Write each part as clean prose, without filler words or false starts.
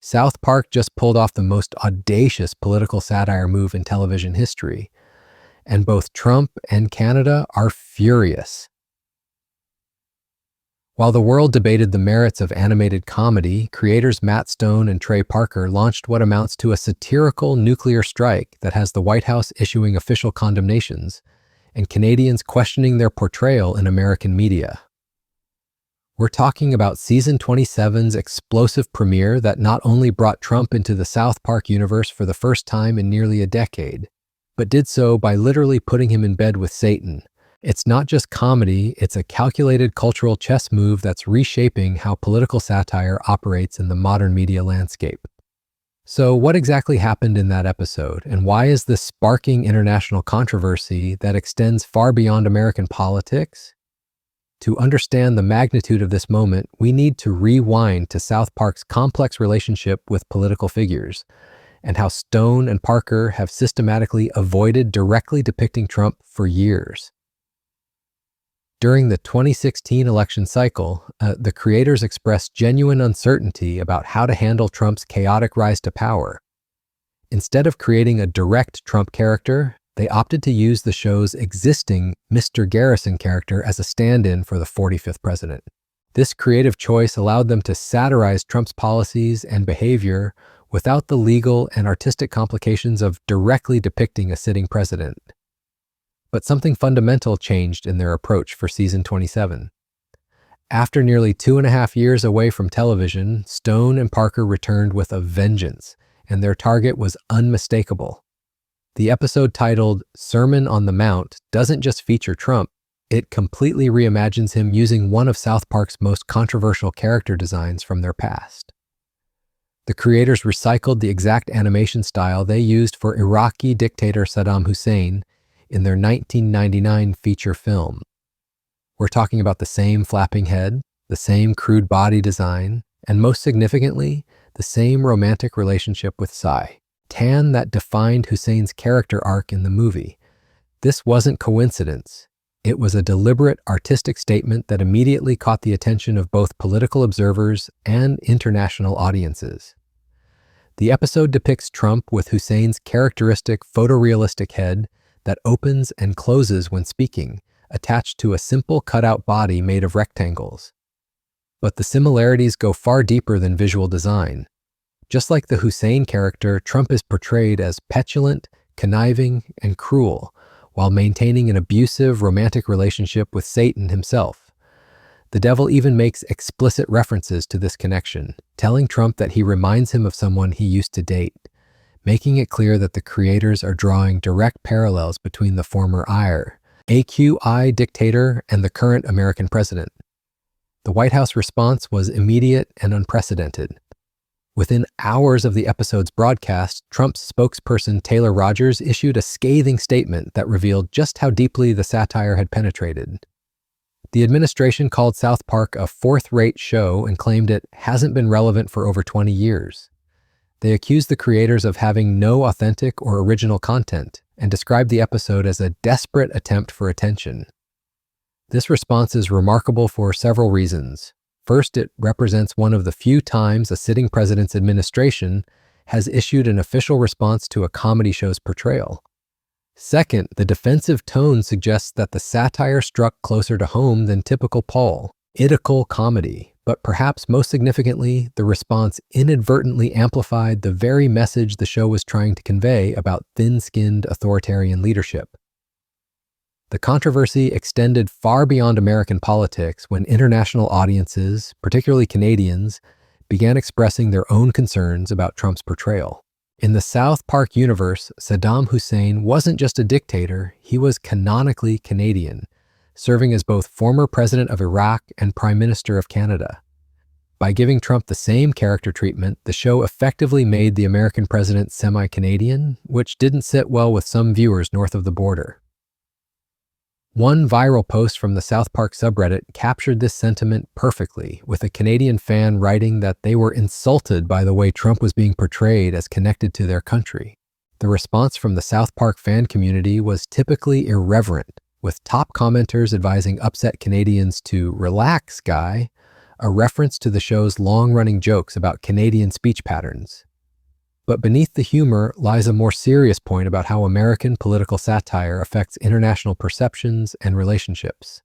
South Park just pulled off the most audacious political satire move in television history, and both Trump and Canada are furious. While the world debated the merits of animated comedy, creators Matt Stone and Trey Parker launched what amounts to a satirical nuclear strike that has the White House issuing official condemnations and Canadians questioning their portrayal in American media. We're talking about Season 27's explosive premiere that not only brought Trump into the South Park universe for the first time in nearly a decade, but did so by literally putting him in bed with Satan. It's not just comedy, it's a calculated cultural chess move that's reshaping how political satire operates in the modern media landscape. So what exactly happened in that episode, and why is this sparking international controversy that extends far beyond American politics? To understand the magnitude of this moment, we need to rewind to South Park's complex relationship with political figures, and how Stone and Parker have systematically avoided directly depicting Trump for years. During the 2016 election cycle, the creators expressed genuine uncertainty about how to handle Trump's chaotic rise to power. Instead of creating a direct Trump character, they opted to use the show's existing Mr. Garrison character as a stand-in for the 45th president. This creative choice allowed them to satirize Trump's policies and behavior without the legal and artistic complications of directly depicting a sitting president. But something fundamental changed in their approach for Season 27. After nearly 2.5 years away from television, Stone and Parker returned with a vengeance, and their target was unmistakable. The episode titled Sermon on the Mount doesn't just feature Trump, it completely reimagines him using one of South Park's most controversial character designs from their past. The creators recycled the exact animation style they used for Iraqi dictator Saddam Hussein in their 1999 feature film. We're talking about the same flapping head, the same crude body design, and most significantly, the same romantic relationship with Sai, tan that defined Hussein's character arc in the movie. This wasn't coincidence. It was a deliberate artistic statement that immediately caught the attention of both political observers and international audiences. The episode depicts Trump with Hussein's characteristic photorealistic head that opens and closes when speaking, attached to a simple cutout body made of rectangles. But the similarities go far deeper than visual design. Just like the Hussein character, Trump is portrayed as petulant, conniving, and cruel, while maintaining an abusive romantic relationship with Satan himself. The devil even makes explicit references to this connection, telling Trump that he reminds him of someone he used to date, making it clear that the creators are drawing direct parallels between the former AQI dictator and the current American president. The White House response was immediate and unprecedented. Within hours of the episode's broadcast, Trump's spokesperson Taylor Rogers issued a scathing statement that revealed just how deeply the satire had penetrated. The administration called South Park a fourth-rate show and claimed it hasn't been relevant for over 20 years. They accused the creators of having no authentic or original content and described the episode as a desperate attempt for attention. This response is remarkable for several reasons. First, it represents one of the few times a sitting president's administration has issued an official response to a comedy show's portrayal. Second, the defensive tone suggests that the satire struck closer to home than typical political comedy. But perhaps most significantly, the response inadvertently amplified the very message the show was trying to convey about thin-skinned authoritarian leadership. The controversy extended far beyond American politics when international audiences, particularly Canadians, began expressing their own concerns about Trump's portrayal. In the South Park universe, Saddam Hussein wasn't just a dictator, he was canonically Canadian, serving as both former president of Iraq and prime minister of Canada. By giving Trump the same character treatment, the show effectively made the American president semi-Canadian, which didn't sit well with some viewers north of the border. One viral post from the South Park subreddit captured this sentiment perfectly, with a Canadian fan writing that they were insulted by the way Trump was being portrayed as connected to their country. The response from the South Park fan community was typically irreverent, with top commenters advising upset Canadians to relax, guy, a reference to the show's long-running jokes about Canadian speech patterns. But beneath the humor lies a more serious point about how American political satire affects international perceptions and relationships.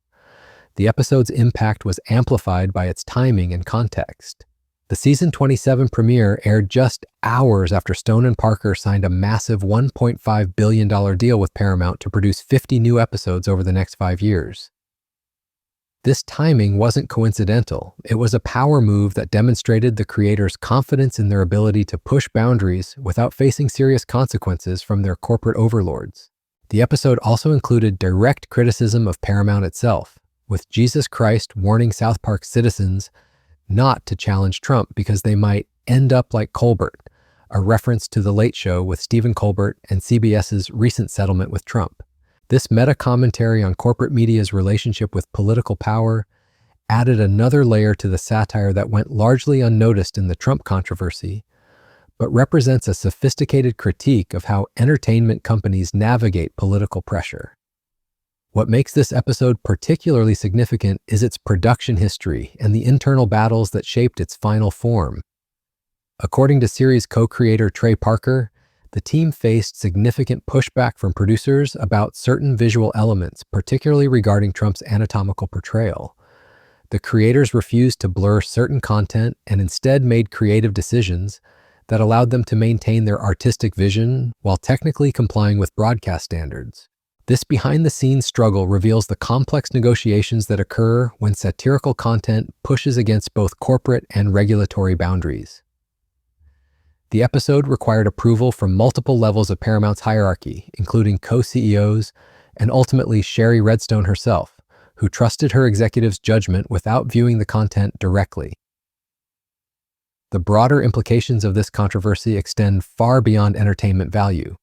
The episode's impact was amplified by its timing and context. The season 27 premiere aired just hours after Stone and Parker signed a massive $1.5 billion deal with Paramount to produce 50 new episodes over the next 5 years. This timing wasn't coincidental. It was a power move that demonstrated the creators' confidence in their ability to push boundaries without facing serious consequences from their corporate overlords. The episode also included direct criticism of Paramount itself, with Jesus Christ warning South Park citizens not to challenge Trump because they might end up like Colbert, a reference to The Late Show with Stephen Colbert and CBS's recent settlement with Trump. This meta-commentary on corporate media's relationship with political power added another layer to the satire that went largely unnoticed in the Trump controversy, but represents a sophisticated critique of how entertainment companies navigate political pressure. What makes this episode particularly significant is its production history and the internal battles that shaped its final form. According to series co-creator Trey Parker, the team faced significant pushback from producers about certain visual elements, particularly regarding Trump's anatomical portrayal. The creators refused to blur certain content and instead made creative decisions that allowed them to maintain their artistic vision while technically complying with broadcast standards. This behind-the-scenes struggle reveals the complex negotiations that occur when satirical content pushes against both corporate and regulatory boundaries. The episode required approval from multiple levels of Paramount's hierarchy, including co-CEOs and ultimately Sherry Redstone herself, who trusted her executive's judgment without viewing the content directly. The broader implications of this controversy extend far beyond entertainment value.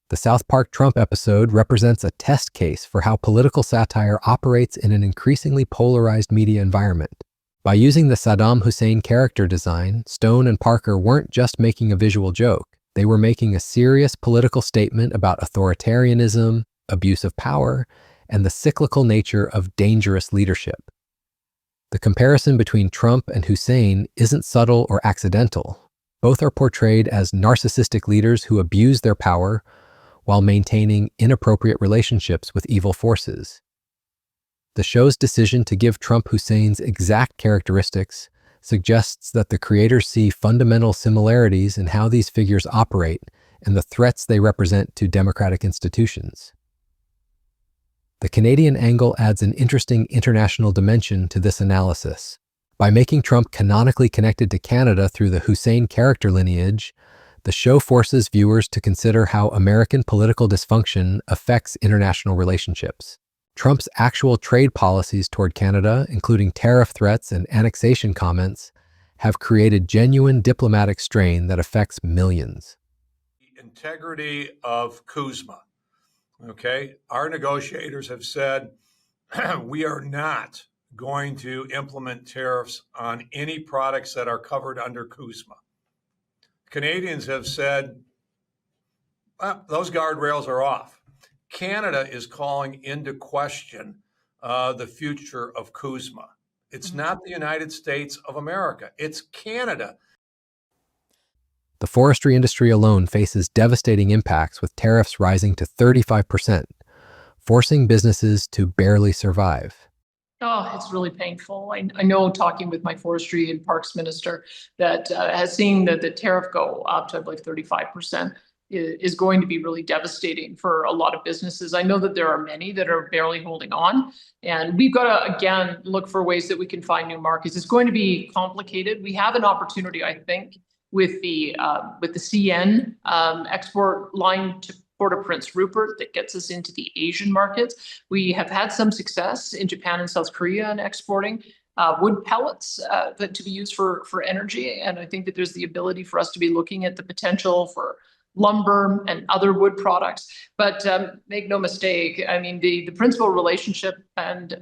The South Park Trump episode represents a test case for how political satire operates in an increasingly polarized media environment. By using the Saddam Hussein character design, Stone and Parker weren't just making a visual joke. They were making a serious political statement about authoritarianism, abuse of power, and the cyclical nature of dangerous leadership. The comparison between Trump and Hussein isn't subtle or accidental. Both are portrayed as narcissistic leaders who abuse their power while maintaining inappropriate relationships with evil forces. The show's decision to give Trump Hussein's exact characteristics suggests that the creators see fundamental similarities in how these figures operate and the threats they represent to democratic institutions. The Canadian angle adds an interesting international dimension to this analysis. By making Trump canonically connected to Canada through the Hussein character lineage, the show forces viewers to consider how American political dysfunction affects international relationships. Trump's actual trade policies toward Canada, including tariff threats and annexation comments, have created genuine diplomatic strain that affects millions. The integrity of CUSMA. Okay, our negotiators have said we are not going to implement tariffs on any products that are covered under CUSMA. Canadians have said, well, those guardrails are off. Canada is calling into question the future of CUSMA. It's not the United States of America. It's Canada. The forestry industry alone faces devastating impacts with tariffs rising to 35%, forcing businesses to barely survive. Oh, it's really painful. I know, talking with my forestry and parks minister, that has seen the tariff go up to, I believe, 35% is going to be really devastating for a lot of businesses. I know that there are many that are barely holding on, and we've got to, again, look for ways that we can find new markets. It's going to be complicated. We have an opportunity, I think, with the CN export line to Port of Prince Rupert that gets us into the Asian markets. We have had some success in Japan and South Korea in exporting wood pellets that to be used for energy. And I think that there's the ability for us to be looking at the potential for lumber and other wood products. But make no mistake, I mean, the principal relationship and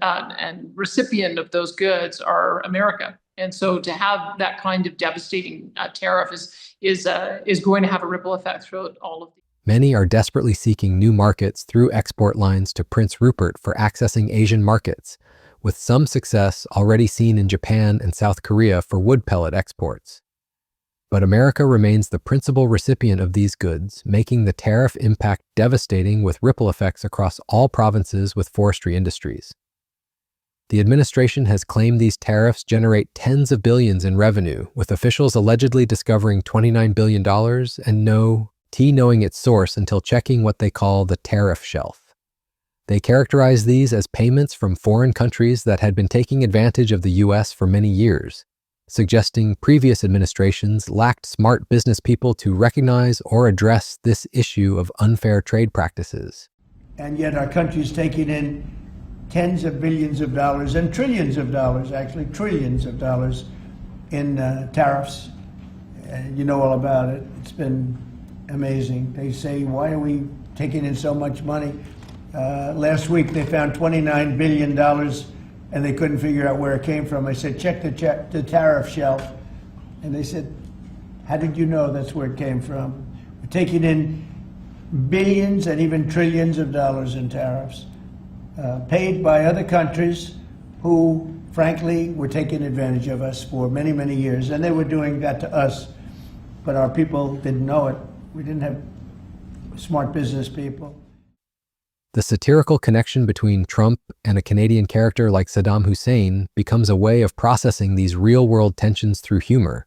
recipient of those goods are America. And so to have that kind of devastating tariff is going to have a ripple effect throughout all of the. Many are desperately seeking new markets through export lines to Prince Rupert for accessing Asian markets, with some success already seen in Japan and South Korea for wood pellet exports. But America remains the principal recipient of these goods, making the tariff impact devastating with ripple effects across all provinces with forestry industries. The administration has claimed these tariffs generate tens of billions in revenue, with officials allegedly discovering $29 billion and no knowing its source until checking what they call the tariff shelf. They characterize these as payments from foreign countries that had been taking advantage of the U.S. for many years, suggesting previous administrations lacked smart business people to recognize or address this issue of unfair trade practices. And yet our country's taking in tens of billions of dollars and trillions of dollars, actually trillions of dollars in tariffs. You know all about it. It's been amazing. They say, why are we taking in so much money? Last week they found $29 billion and they couldn't figure out where it came from. I said, check the tariff shelf. And they said, how did you know that's where it came from? We're taking in billions and even trillions of dollars in tariffs, paid by other countries who, frankly, were taking advantage of us for many, many years. And they were doing that to us, but our people didn't know it. We didn't have smart business people. The satirical connection between Trump and a Canadian character like Saddam Hussein becomes a way of processing these real-world tensions through humor,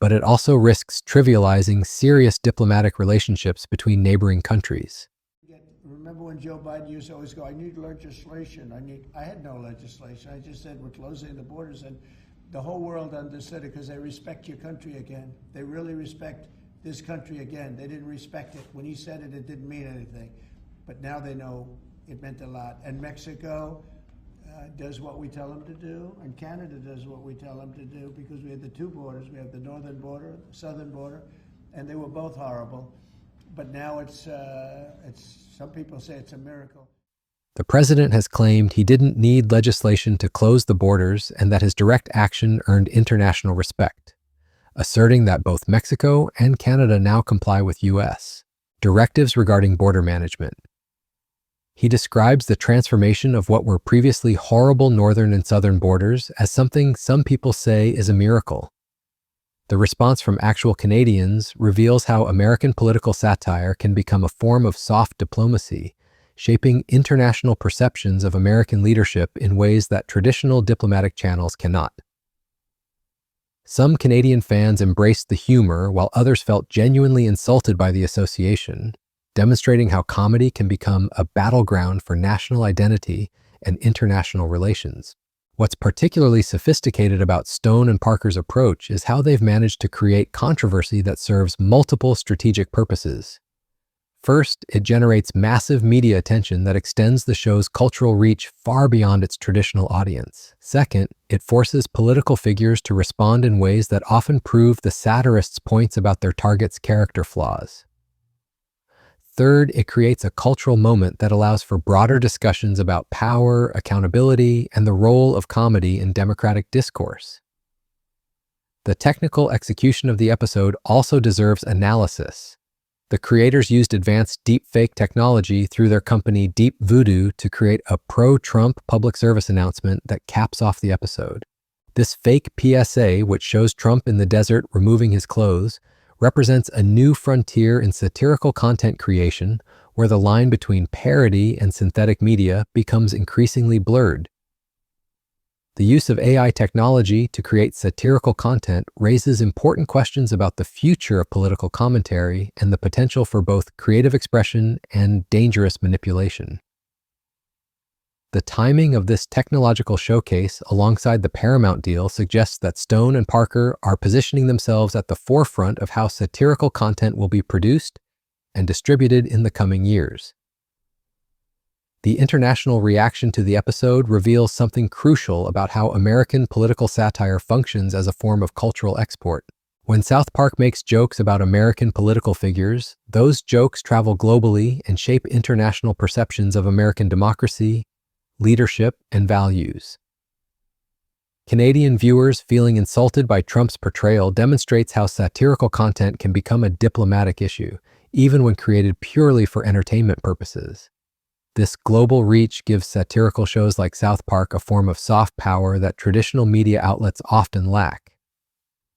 but it also risks trivializing serious diplomatic relationships between neighboring countries. Remember when Joe Biden used to always go, I need legislation. I had no legislation. I just said we're closing the borders, and the whole world understood it because they respect your country again. They really respect this country again. They didn't respect it. When he said it, it didn't mean anything. But now they know it meant a lot. And Mexico does what we tell them to do, and Canada does what we tell them to do, because we have the two borders. We have the northern border, the southern border, and they were both horrible. But now it's some people say it's a miracle. The president has claimed he didn't need legislation to close the borders and that his direct action earned international respect, asserting that both Mexico and Canada now comply with U.S. directives regarding border management. He describes the transformation of what were previously horrible northern and southern borders as something some people say is a miracle. The response from actual Canadians reveals how American political satire can become a form of soft diplomacy, shaping international perceptions of American leadership in ways that traditional diplomatic channels cannot. Some Canadian fans embraced the humor, while others felt genuinely insulted by the association, demonstrating how comedy can become a battleground for national identity and international relations. What's particularly sophisticated about Stone and Parker's approach is how they've managed to create controversy that serves multiple strategic purposes. First, it generates massive media attention that extends the show's cultural reach far beyond its traditional audience. Second, it forces political figures to respond in ways that often prove the satirists' points about their target's character flaws. Third, it creates a cultural moment that allows for broader discussions about power, accountability, and the role of comedy in democratic discourse. The technical execution of the episode also deserves analysis. The creators used advanced deepfake technology through their company Deep Voodoo to create a pro-Trump public service announcement that caps off the episode. This fake PSA, which shows Trump in the desert removing his clothes, represents a new frontier in satirical content creation where the line between parody and synthetic media becomes increasingly blurred. The use of AI technology to create satirical content raises important questions about the future of political commentary and the potential for both creative expression and dangerous manipulation. The timing of this technological showcase alongside the Paramount deal suggests that Stone and Parker are positioning themselves at the forefront of how satirical content will be produced and distributed in the coming years. The international reaction to the episode reveals something crucial about how American political satire functions as a form of cultural export. When South Park makes jokes about American political figures, those jokes travel globally and shape international perceptions of American democracy, leadership, and values. Canadian viewers feeling insulted by Trump's portrayal demonstrates how satirical content can become a diplomatic issue, even when created purely for entertainment purposes. This global reach gives satirical shows like South Park a form of soft power that traditional media outlets often lack.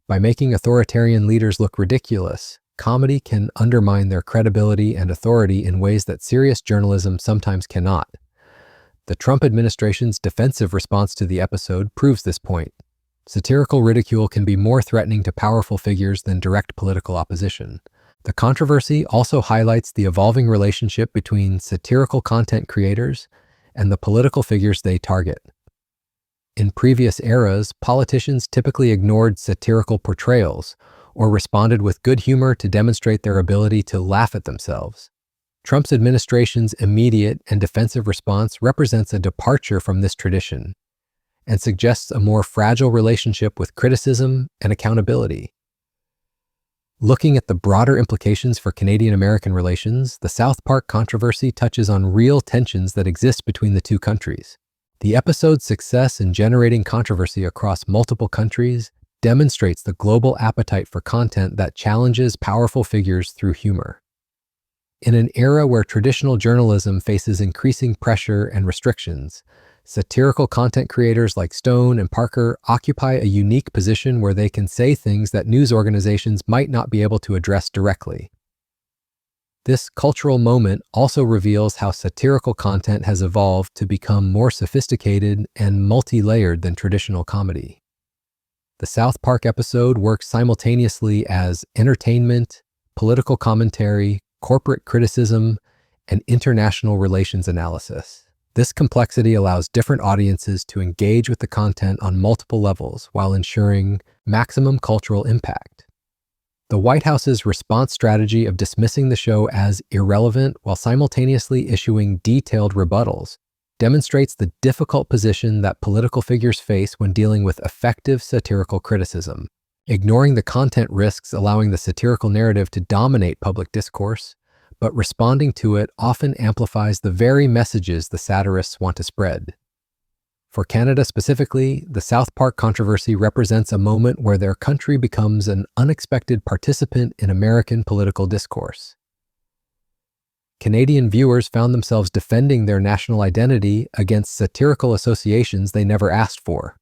By making authoritarian leaders look ridiculous, comedy can undermine their credibility and authority in ways that serious journalism sometimes cannot. The Trump administration's defensive response to the episode proves this point. Satirical ridicule can be more threatening to powerful figures than direct political opposition. The controversy also highlights the evolving relationship between satirical content creators and the political figures they target. In previous eras, politicians typically ignored satirical portrayals or responded with good humor to demonstrate their ability to laugh at themselves. Trump's administration's immediate and defensive response represents a departure from this tradition and suggests a more fragile relationship with criticism and accountability. Looking at the broader implications for Canadian-American relations, the South Park controversy touches on real tensions that exist between the two countries. The episode's success in generating controversy across multiple countries demonstrates the global appetite for content that challenges powerful figures through humor. In an era where traditional journalism faces increasing pressure and restrictions, satirical content creators like Stone and Parker occupy a unique position where they can say things that news organizations might not be able to address directly. This cultural moment also reveals how satirical content has evolved to become more sophisticated and multi-layered than traditional comedy. The South Park episode works simultaneously as entertainment, political commentary, corporate criticism, and international relations analysis. This complexity allows different audiences to engage with the content on multiple levels while ensuring maximum cultural impact. The White House's response strategy of dismissing the show as irrelevant while simultaneously issuing detailed rebuttals demonstrates the difficult position that political figures face when dealing with effective satirical criticism. Ignoring the content risks allowing the satirical narrative to dominate public discourse, but responding to it often amplifies the very messages the satirists want to spread. For Canada specifically, the South Park controversy represents a moment where their country becomes an unexpected participant in American political discourse. Canadian viewers found themselves defending their national identity against satirical associations they never asked for,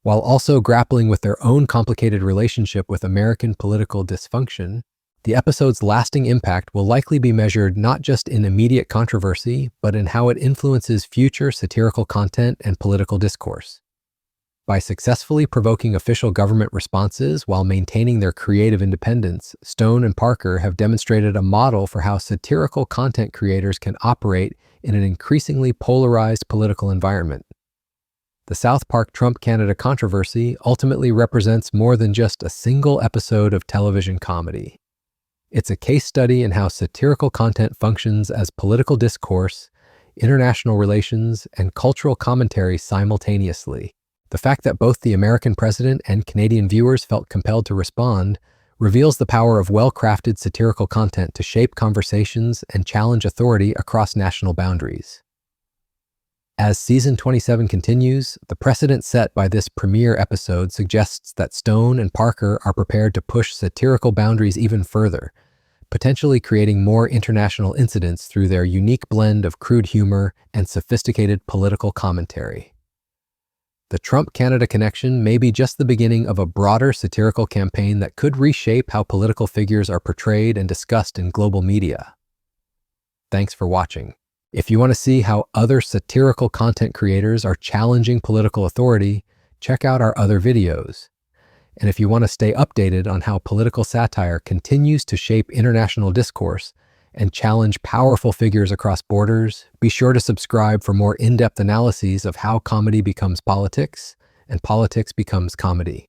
while also grappling with their own complicated relationship with American political dysfunction. The episode's lasting impact will likely be measured not just in immediate controversy, but in how it influences future satirical content and political discourse. By successfully provoking official government responses while maintaining their creative independence, Stone and Parker have demonstrated a model for how satirical content creators can operate in an increasingly polarized political environment. The South Park Trump Canada controversy ultimately represents more than just a single episode of television comedy. It's a case study in how satirical content functions as political discourse, international relations, and cultural commentary simultaneously. The fact that both the American president and Canadian viewers felt compelled to respond reveals the power of well-crafted satirical content to shape conversations and challenge authority across national boundaries. As season 27 continues, the precedent set by this premiere episode suggests that Stone and Parker are prepared to push satirical boundaries even further, potentially creating more international incidents through their unique blend of crude humor and sophisticated political commentary. The Trump-Canada connection may be just the beginning of a broader satirical campaign that could reshape how political figures are portrayed and discussed in global media. Thanks for watching. If you want to see how other satirical content creators are challenging political authority, check out our other videos. And if you want to stay updated on how political satire continues to shape international discourse and challenge powerful figures across borders, be sure to subscribe for more in-depth analyses of how comedy becomes politics and politics becomes comedy.